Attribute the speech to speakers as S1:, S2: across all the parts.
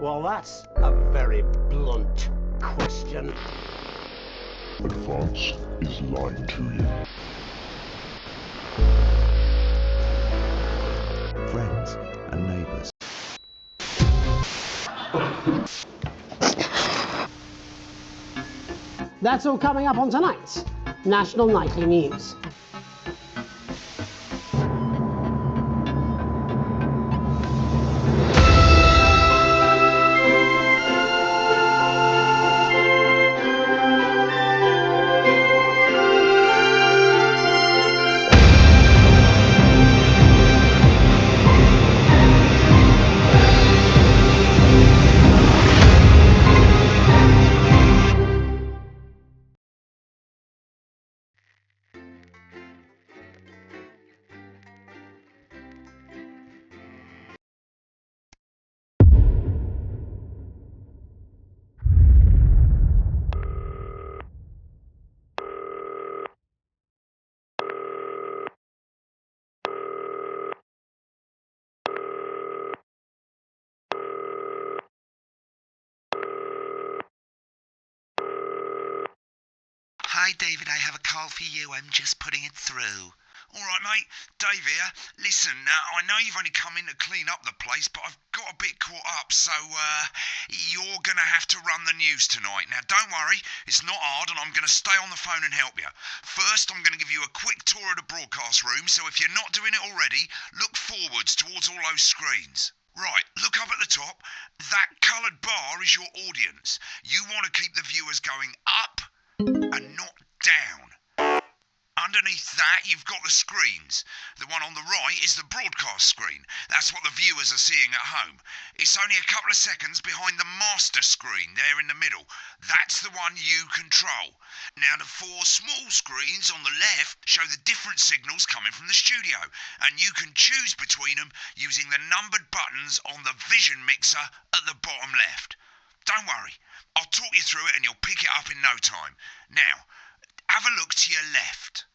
S1: Well, that's a very blunt question.
S2: But France is lying to you.
S3: Friends and neighbours.
S4: That's all coming up on tonight's National Nightly News.
S5: Hi, David, I have a call for you. I'm just putting it through. All right, mate. Dave here. Listen, I know you've only come in to clean up the place, but I've got a bit caught up, so you're going to have to run the news tonight. Now, don't worry. It's not hard, and I'm going to stay on the phone and help you. First, I'm going to give you a quick tour of the broadcast room, so if you're not doing it already, look forwards towards all those screens. Right, look up at the top. That coloured bar is your audience. You want to keep the viewers going up and not down. Underneath that, you've got the screens. The one on the right is the broadcast screen. That's what the viewers are seeing at home. It's only a couple of seconds behind the master screen there in the middle. That's the one you control. Now, the four small screens on the left show the different signals coming from the studio, and you can choose between them using the numbered buttons on the vision mixer at the bottom left. Don't worry, I'll talk you through it and you'll pick it up in no time. Now, have a look to your left.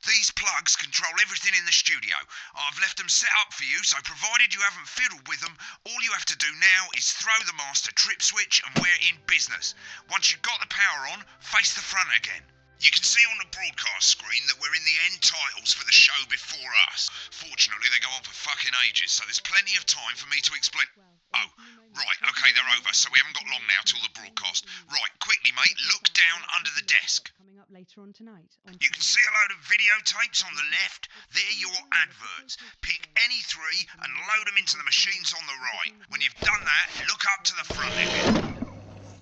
S5: These plugs control everything in the studio. I've left them set up for you, so provided you haven't fiddled with them, all you have to do now is throw the master trip switch and we're in business. Once you've got the power on, face the front again. You can see on the broadcast screen that we're in the end titles for the show before us. Fortunately, they go on for fucking ages, so there's plenty of time for me to explain... Oh, right, okay, they're over, so we haven't got long now till the broadcast. Right, quickly, mate, look down under the desk.
S6: Coming up later on tonight.
S5: You can see a load of videotapes on the left. They're your adverts. Pick any three and load them into the machines on the right. When you've done that, look up to the front again.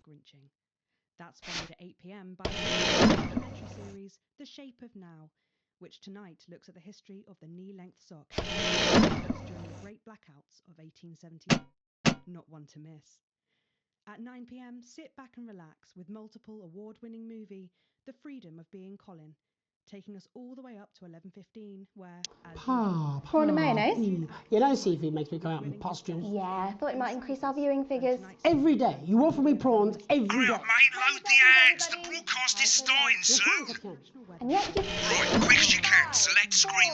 S6: Grinching. That's followed at 8 p.m. by the documentary series The Shape of Now, which tonight looks at the history of the knee-length sock during the great blackouts of 1871. Not one to miss. At 9 p.m, sit back and relax with multiple award-winning movie The Freedom of Being Colin, taking us all the way up to 11:15, where...
S7: Prawn and mayonnaise?
S4: You know seafood makes me go out in pustules.
S7: Yeah, I thought it might increase our viewing figures.
S4: Every day. You offer me prawns every
S5: Hurry
S4: day.
S5: up, mate, load the ads. The broadcast is starting soon.
S7: And yet you...
S5: Right, quick as you can, select screen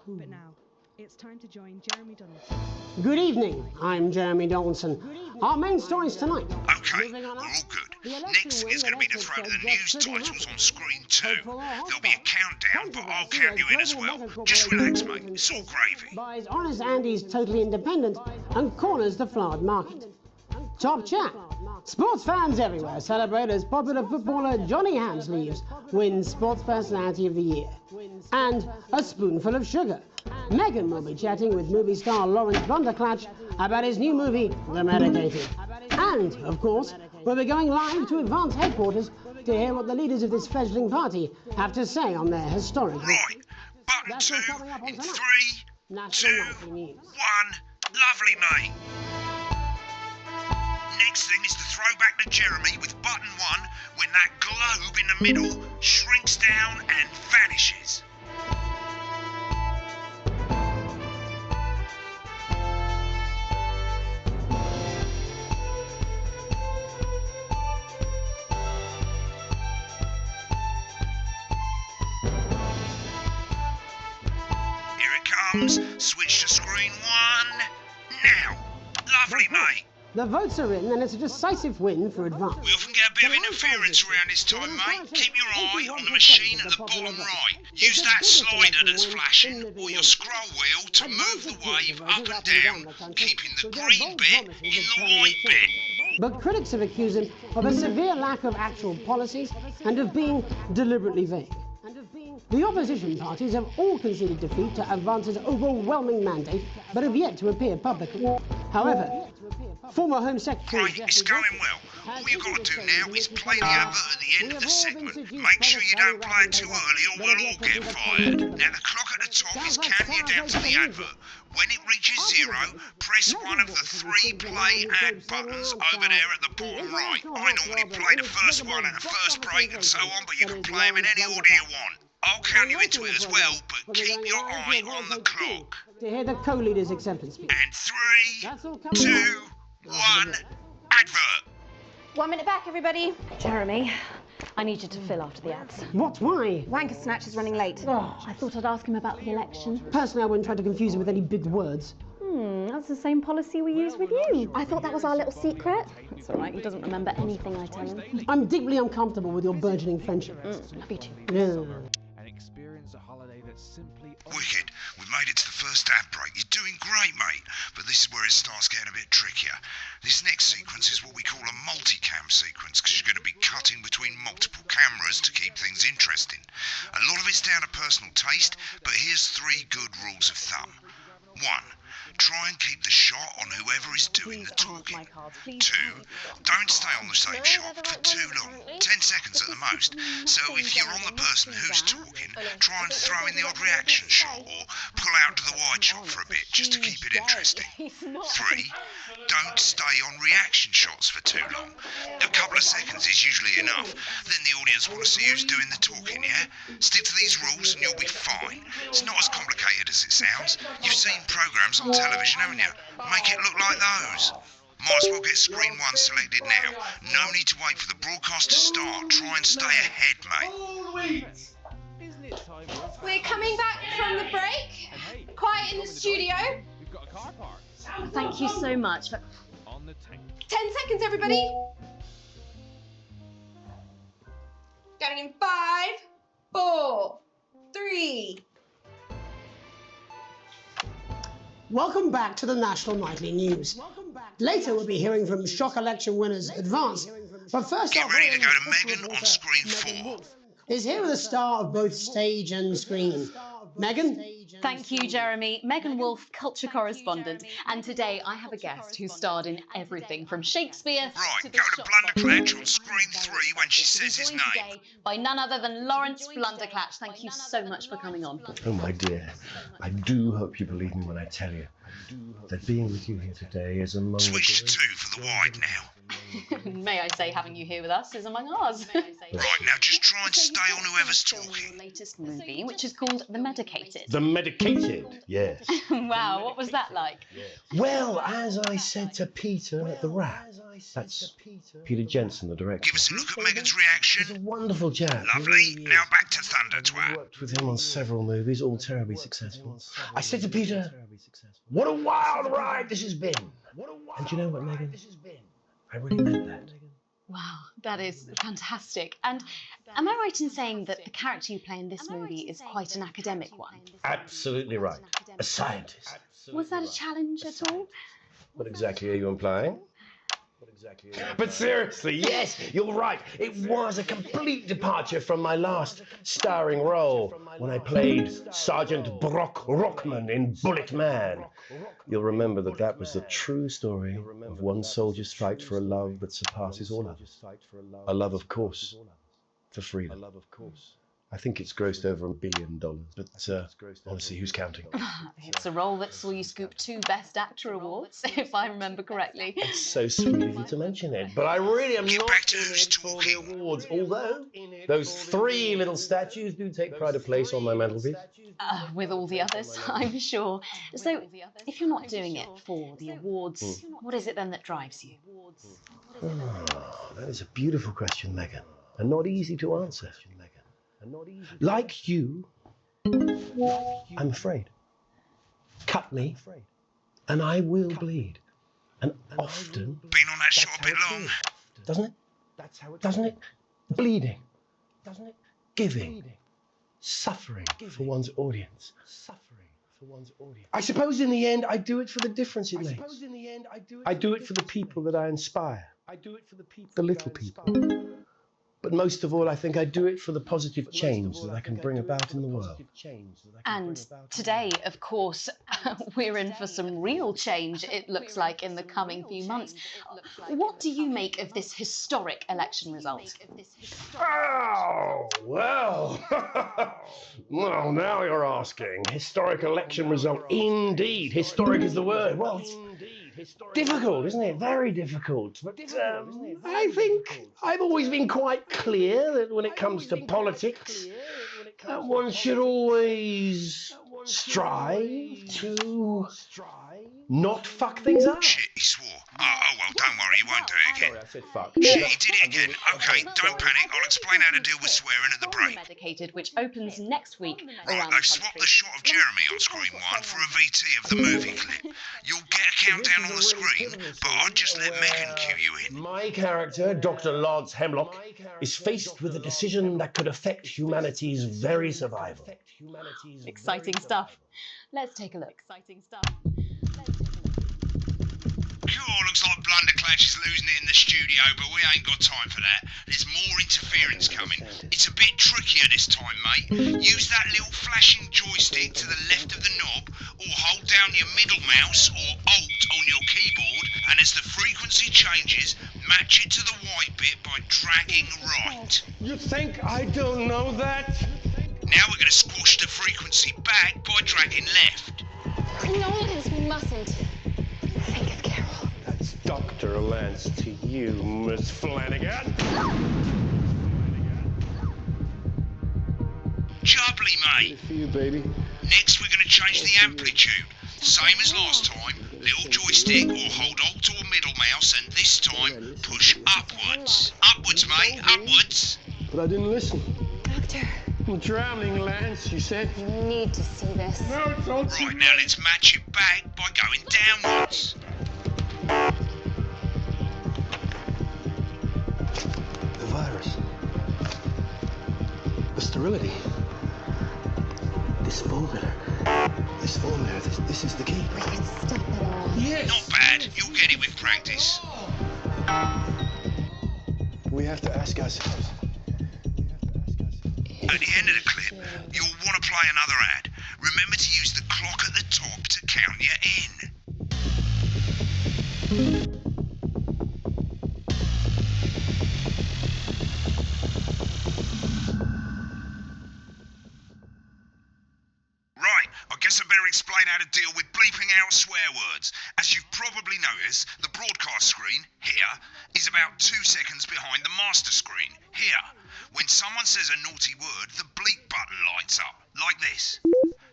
S5: one.
S6: But now, it's time to join Jeremy Donaldson.
S4: Good evening, I'm Jeremy Donaldson. Our main stories tonight.
S5: Okay, we're all good. Next thing is going to be to throw to the news titles on screen 2. There'll be a countdown, but I'll count you in as well. Just relax, mate. It's all gravy.
S4: Buys Honest Andy's Totally Independent and corners the flowered market. Top chat. Sports fans everywhere celebrate as popular footballer Johnny Hamsleeves wins Sports Personality of the Year. And a spoonful of sugar. Meghan will be chatting with movie star Lawrence Blunderclatch about his new movie, The Medicated. And, of course, we'll be going live to Advance headquarters to hear what the leaders of this fledgling party have to say on their historic...
S5: Right, button 2 in 3, 2, 1. Lovely, mate. Next thing is to throw back to Jeremy with button 1 when that globe in the middle shrinks down and vanishes. Here it comes. Switch to screen 1 now. Lovely, mate.
S4: The votes are in, and it's a decisive win for Advance.
S5: We often get a bit of interference around this time, mate. Keep your eye on the machine at the bottom right. Use that slider that's flashing, or your scroll wheel to move the wave up and down, keeping the green bit in the white bit.
S4: But critics have accused him of a severe lack of actual policies and of being deliberately vague. The opposition parties have all conceded defeat to Advance's overwhelming mandate, but have yet to appear publicly. However, former Home Secretary
S5: Right, it's going well. All you've got to do now is play the advert at the end of the segment. Make sure you don't play it too early or we'll all get fired. Now the clock at the top is counting you down to the advert. When it reaches 0, press one of the 3 play ad buttons over there at the bottom right. I normally play the first one at the first break and so on, but you can play them in any order you want. I'll count you into it as well, but keep your eye on the clock.
S4: To hear the co-leader's acceptance speech.
S5: And 3, 2, 1, advert.
S7: 1 minute back, everybody.
S8: Jeremy, I need you to fill after the ads.
S4: What? Why?
S7: Wanker Snatch is running late.
S8: Oh, I thought I'd ask him about the election.
S4: Personally, I wouldn't try to confuse him with any big words.
S8: That's the same policy we use with you.
S7: I thought that was our little secret.
S8: That's all right, he doesn't remember anything I tell him.
S4: I'm deeply uncomfortable with your burgeoning friendship.
S8: Me too.
S4: Yeah.
S9: And experience a holiday that's simply
S5: Wicked. We've made it to the first ad break. You're doing great, mate. But this is where it starts getting a bit trickier. This next sequence is what we call a multicam sequence, because you're going to be cutting between multiple cameras to keep things interesting. A lot of it's down to personal taste, but here's 3 good rules of thumb. 1. Try and keep the shot on whoever is doing the talking. 2. Don't stay on the same shot for too long, 10 seconds at the most. So if you're on the person who's talking, try and throw in the odd reaction shot or pull out to the wide shot for a bit, just to keep it interesting. 3. Don't stay on reaction shots for too long. A couple of seconds is usually enough. Then the audience want to see who's doing the talking, yeah? Stick to these rules and you'll be fine. It's not as complicated as it sounds. You've seen programs on television, haven't you? Make it look like those. Might as well get screen 1 selected now. No need to wait for the broadcast to start. Try and stay ahead, mate.
S7: We're coming back from the break. Quiet in the studio.
S9: we've got a car park
S8: Thank you so much.
S9: on the tank.
S7: 10 seconds, everybody. Going in 5, 4, 3.
S4: Welcome back to the National Nightly News. Later, we'll be hearing from shock election winners Advance. But first,
S5: Get ready to go to Megan on screen 4.
S4: is here with a star of both stage and screen. Megan?
S8: Thank you, Jeremy. Megan Wolfe, culture correspondent. And today I have a guest who starred in everything from Shakespeare
S5: Right,
S8: to
S5: go
S8: the
S5: to
S8: shop
S5: Blunderclatch on screen 3 when she says his
S8: joined
S5: name.
S8: today by none other than Lawrence Blunderclatch. Thank you so much for coming on.
S10: Oh, my dear, I do hope you believe me when I tell you that being with you here today is among
S5: Switch to
S10: the
S5: 2 for the wide now.
S8: May I say, having you here with us is among ours.
S5: Right, now just try and stay on whoever's
S8: Your
S5: talking.
S8: latest movie, which is called The Medicated.
S10: The medicated, yes.
S8: Wow, what was that like?
S10: Well, as I said to Peter at the Rat, that's Peter Jensen, the director.
S5: Give us a look at Megan's
S10: He's a
S5: reaction.
S10: wonderful chap. he
S5: Lovely.
S10: really is.
S5: Now back to Thunder
S10: I've
S5: Twat.
S10: worked with him on several movies, all terribly successful. I said to Peter, what a wild ride this has been. And you know what, Megan? I really meant that.
S8: Wow, that is fantastic. And am I right in saying that the character you play in this movie is quite an academic one?
S10: Absolutely right. A scientist.
S8: Was that a challenge at all?
S10: What exactly are you implying? But seriously, yes, you're right. It was a complete departure from my last starring role when I played Sergeant Brock Rockman in Bullet Man. You'll remember that that was the true story of one soldier's fight for a love that surpasses all others. A love, of course, for freedom. I think it's grossed over $1 billion, but honestly, who's counting?
S8: It's a role that saw you scoop 2 Best Actor awards, if I remember correctly.
S10: It's so sweet of you to mention it, but I really am not
S5: back to
S10: in
S5: who's
S10: it for the
S5: talking.
S10: awards, although those 3 little statues do take pride of place on my mantelpiece.
S8: With all the others, I'm sure. So, if you're not doing it for the awards, what is it then that drives you?
S10: That is a beautiful question, Megan, and not easy to answer. Like you, I'm afraid. Cut me, and I will bleed. and often...
S5: Been on that shot a bit long.
S10: Doesn't it? Doesn't it? Bleeding. Doesn't it? Giving. Suffering for one's audience. I suppose in the end I do it for the difference it makes. I do it for the people that I inspire. The little people. But most of all, I think I do it for the positive change that I can bring about in the world.
S8: And today, of course, we're in for some real change, it looks like, in the coming few months. What do you make of this historic election result?
S10: Oh, well. Well, now you're asking. Historic election result. Indeed. Historic is the word. Well, it's difficult, isn't it? Very difficult. But I think I've always been quite clear that when it comes to politics, one should always strive to not fuck things up.
S5: Shit, he swore. Oh, well, don't worry, he won't do it again.
S10: Sorry, I said fuck.
S5: Shit, he did it again. Okay, don't panic. I'll explain how to deal with swearing at the break.
S8: Medicated, which opens next week
S5: Right,
S8: around
S5: they've
S8: the
S5: swapped
S8: country.
S5: the shot of Jeremy on screen 1 for a VT of the movie clip. You'll get a countdown on the screen, but I'll just let Megan cue you in.
S10: My character, Dr. Lance Hemlock, is faced with a decision that could affect humanity's very survival.
S8: Exciting stuff. Let's take a look.
S5: Cool, looks like Blunderclatch is losing it in the studio, but we ain't got time for that. There's more interference coming. It's a bit trickier this time, mate. Use that little flashing joystick to the left of the knob, or hold down your middle mouse or Alt on your keyboard, and as the frequency changes, match it to the white bit by dragging right.
S10: You think I don't know that?
S5: Now we're going to squash the frequency back by dragging left.
S7: No, Lance, we mustn't. Think of Carol.
S10: That's Dr. Lance to you, Miss Flanagan.
S5: Jubbly, mate.
S10: For you, baby.
S5: Next, we're going to change the amplitude. Same as last time. Little joystick or hold Alt or middle mouse, and this time push upwards. Upwards, mate. Upwards.
S10: But I didn't listen.
S7: Doctor,
S10: I'm drowning, Lance, you said.
S7: you need to see this.
S10: No, don't.
S5: Right, now let's match it back by going downwards.
S10: The virus. The sterility. This formula, this is the key.
S7: We can stop it all.
S10: Yes!
S5: Not bad. You'll get it with practice.
S10: We have to ask ourselves.
S5: At the end of the clip, you'll want to play another ad. Remember to use the clock at the top to count you in. Right, I guess I better explain how to deal with bleeping out swear words. As you've probably noticed, the broadcast screen, here, is about 2 seconds behind the master screen, here. When someone says a naughty word, the bleep button lights up, like this.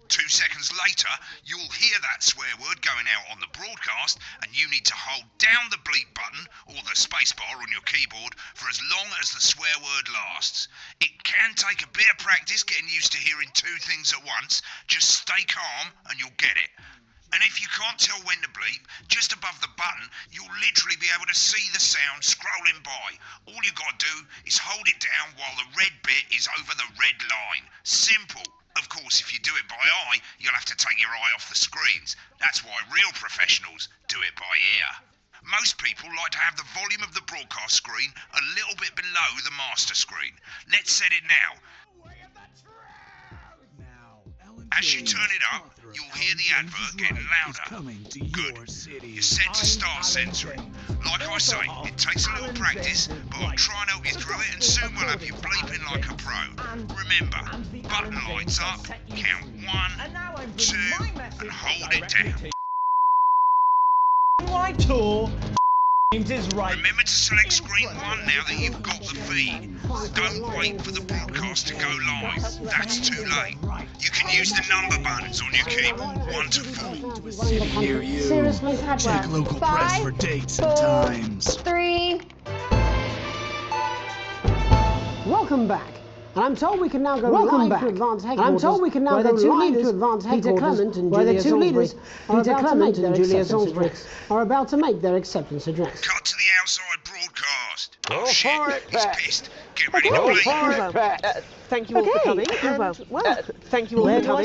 S5: 2 seconds later, you'll hear that swear word going out on the broadcast, and you need to hold down the bleep button, or the spacebar on your keyboard, for as long as the swear word lasts. It can take a bit of practice getting used to hearing 2 things at once. Just stay calm and you'll get it. And if you can't tell when to bleep, just above the button, you'll literally be able to see the sound scrolling by. All you got to do is hold it down while the red bit is over the red line. Simple. Of course, if you do it by eye, you'll have to take your eye off the screens. That's why real professionals do it by ear. Most people like to have the volume of the broadcast screen a little bit below the master screen. Let's set it now. As you turn it up, you'll hear the advert getting louder. Good. You're set to start censoring. Like I say, it takes a little practice, but I'll try and help you through it, and soon we'll have you bleeping like a pro. Remember, button lights up, count 1, 2, and hold it down.
S11: Live tour.
S5: Remember to select screen 1 now that you've got the feed. Don't wait for the broadcast to go live. That's too late. You can use the number buttons on your keyboard, 1 to 4.
S11: Sit here, you.
S7: Seriously, Padua.
S11: Check local press
S7: 5,
S11: for dates
S7: 4,
S11: and times.
S7: 3.
S4: Welcome back. And I'm told we can now go live to Advanced Headquarters. I'm told we can now go live to Advanced Headquarters. Peter Clement and Julia Salisbury. Peter Clement and Julia Salisbury are about to make their acceptance address.
S5: Cut to the outside broadcast.
S10: Go
S5: Oh shit,
S10: for it,
S5: he's
S10: Pat.
S5: pissed. Get ready
S10: Go
S5: to bleep.
S10: for it, Pat.
S12: Thank you all for coming. Thank you all for coming.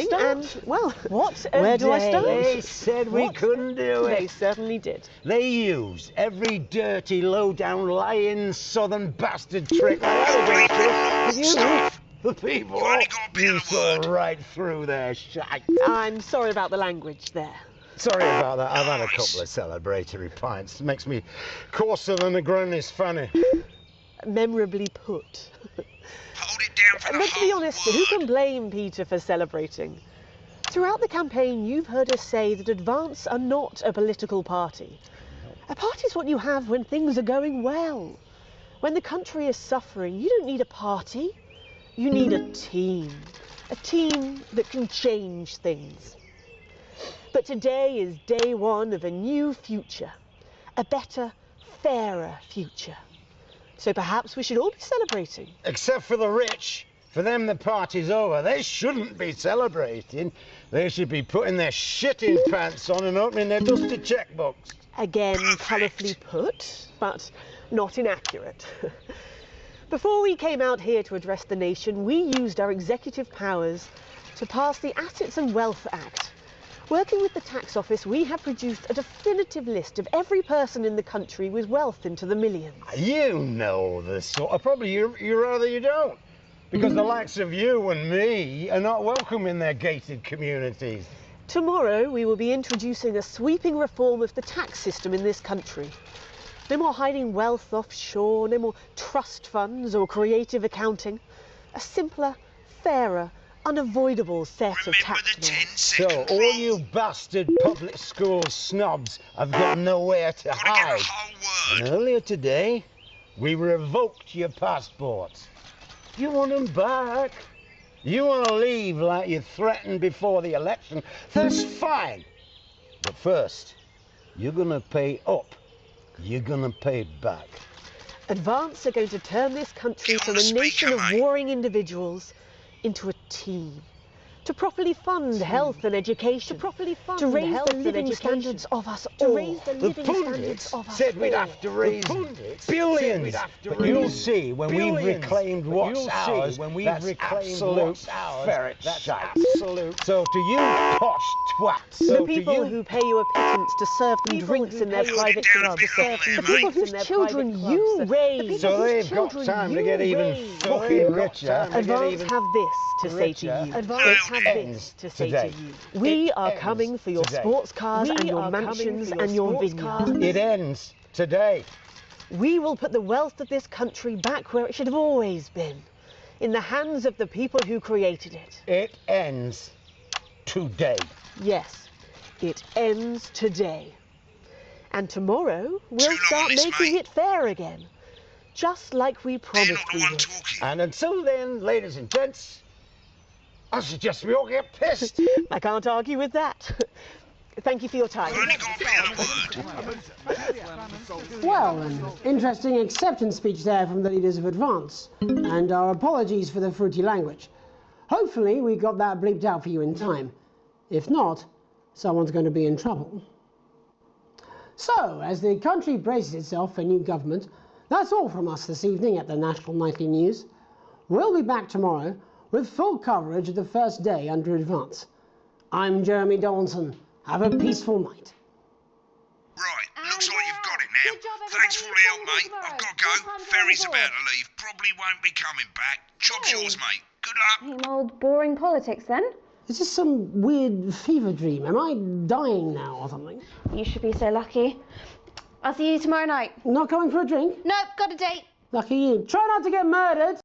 S12: Where do I start?
S13: They said we couldn't do it.
S12: They certainly did.
S13: They used every dirty, low-down, lying southern bastard trick I ever did.
S5: Stop.
S13: The people,
S5: You only got a bit
S13: you
S5: of the
S13: saw
S5: word.
S13: right through their shite.
S12: I'm sorry about the language there.
S13: Sorry about that. I've had a
S5: Nice.
S13: couple of celebratory pints. Makes me coarser than a granny's fanny.
S12: Memorably put.
S5: Hold it down for the
S12: But to be
S5: whole
S12: honest,
S5: word.
S12: who can blame Peter for celebrating? Throughout the campaign, you've heard us say that Advance are not a political party. A party is what you have when things are going well. When the country is suffering, you don't need a party. You need a team. A team that can change things. But today is day one of a new future. A better, fairer future. So perhaps we should all be celebrating.
S13: Except for the rich. For them, the party's over. They shouldn't be celebrating. They should be putting their shitting pants on and opening their dusty checkbooks.
S12: Again, colourfully put, but not inaccurate. Before we came out here to address the nation, we used our executive powers to pass the Assets and Wealth Act. Working with the tax office, we have produced a definitive list of every person in the country with wealth into the millions.
S13: You know the sort of problem. You rather you don't. Because the likes of you and me are not welcome in their gated communities.
S12: Tomorrow, we will be introducing a sweeping reform of the tax system in this country. No more hiding wealth offshore, no more trust funds or creative accounting. A simpler, fairer, unavoidable set of tax laws.
S13: So all you bastard public school snobs have got nowhere to hide. And earlier today, we revoked your passports. You want them back? You want to leave like you threatened before the election? That's fine. But first, you're going to pay up. You're going to pay back.
S12: Advance are going to turn this country from a nation of warring individuals into a team. To properly fund health and education. To raise the living standards of us all.
S13: The pundits said we'd have to raise billions. But you'll see when we've reclaimed what's ours, that's absolute ferret shite. So to you posh twats,
S12: The people who pay you a pittance to serve them drinks in their private clubs. The people whose children you raise.
S13: So they've got time to get even fucking richer.
S12: Advance have this to say to you. Advance have this to say to you. We are coming for your sports cars and your mansions and your vineyards.
S13: It ends today.
S12: We will put the wealth of this country back where it should have always been. In the hands of the people who created it.
S13: It ends today.
S12: Yes, it ends today. And tomorrow, we'll start making it fair again. Just like we promised we would.
S13: And until then, ladies and gents, I suggest we all get pissed.
S12: I can't argue with that. Thank you for your time.
S4: Well, an interesting acceptance speech there from the leaders of Advance. And our apologies for the fruity language. Hopefully we got that bleeped out for you in time. If not, someone's going to be in trouble. So, as the country braces itself for new government, that's all from us this evening at the National Nightly News. We'll be back tomorrow with full coverage of the first day under Advance. I'm Jeremy Donaldson. Have a peaceful night.
S5: Right, looks like you've got it now. Thanks for all the help, mate. I've got to go. Ferry's about to leave. Probably won't be coming back. Job's yours, mate. Good luck.
S7: Same old boring politics then.
S4: Is this some weird fever dream? Am I dying now or something?
S7: You should be so lucky. I'll see you tomorrow night.
S4: Not coming for a drink?
S7: Nope, got a date.
S4: Lucky you. Try not to get murdered.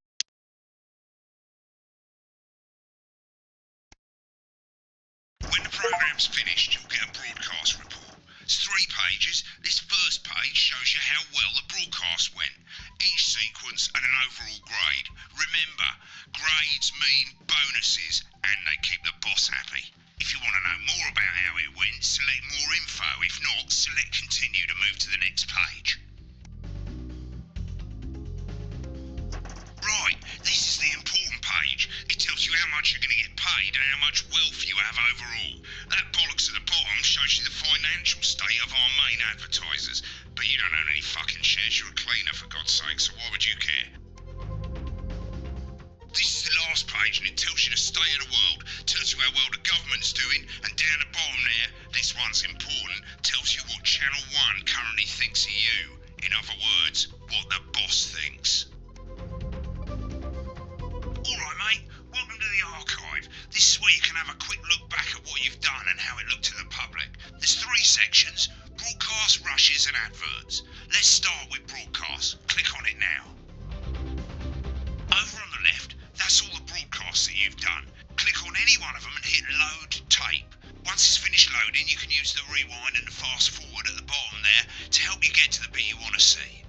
S5: When the programme's finished, you'll get a broadcast report. It's 3 pages. This first page shows you how well the broadcast went. Each sequence and an overall grade. Remember, grades mean bonuses and they keep the boss happy. If you want to know more about how it went, select more info. If not, select continue to move to the next page. Right, this is the important much wealth you have overall. That bollocks at the bottom shows you the financial state of our main advertisers. But you don't own any fucking shares, you're a cleaner for God's sake, so why would you care? This is the last page and it tells you the state of the world, tells you how well the government's doing, and down the bottom there, this one's important, tells you what Channel 1 currently thinks of you. In other words, what the boss thinks. Alright mate, welcome to the archive. This is where you can have a quick look back at what you've done and how it looked to the public. There's 3 sections: broadcast, rushes and adverts. Let's start with broadcast. Click on it now. Over on the left, that's all the broadcasts that you've done. Click on any one of them and hit load tape. Once it's finished loading, you can use the rewind and the fast forward at the bottom there to help you get to the bit you want to see.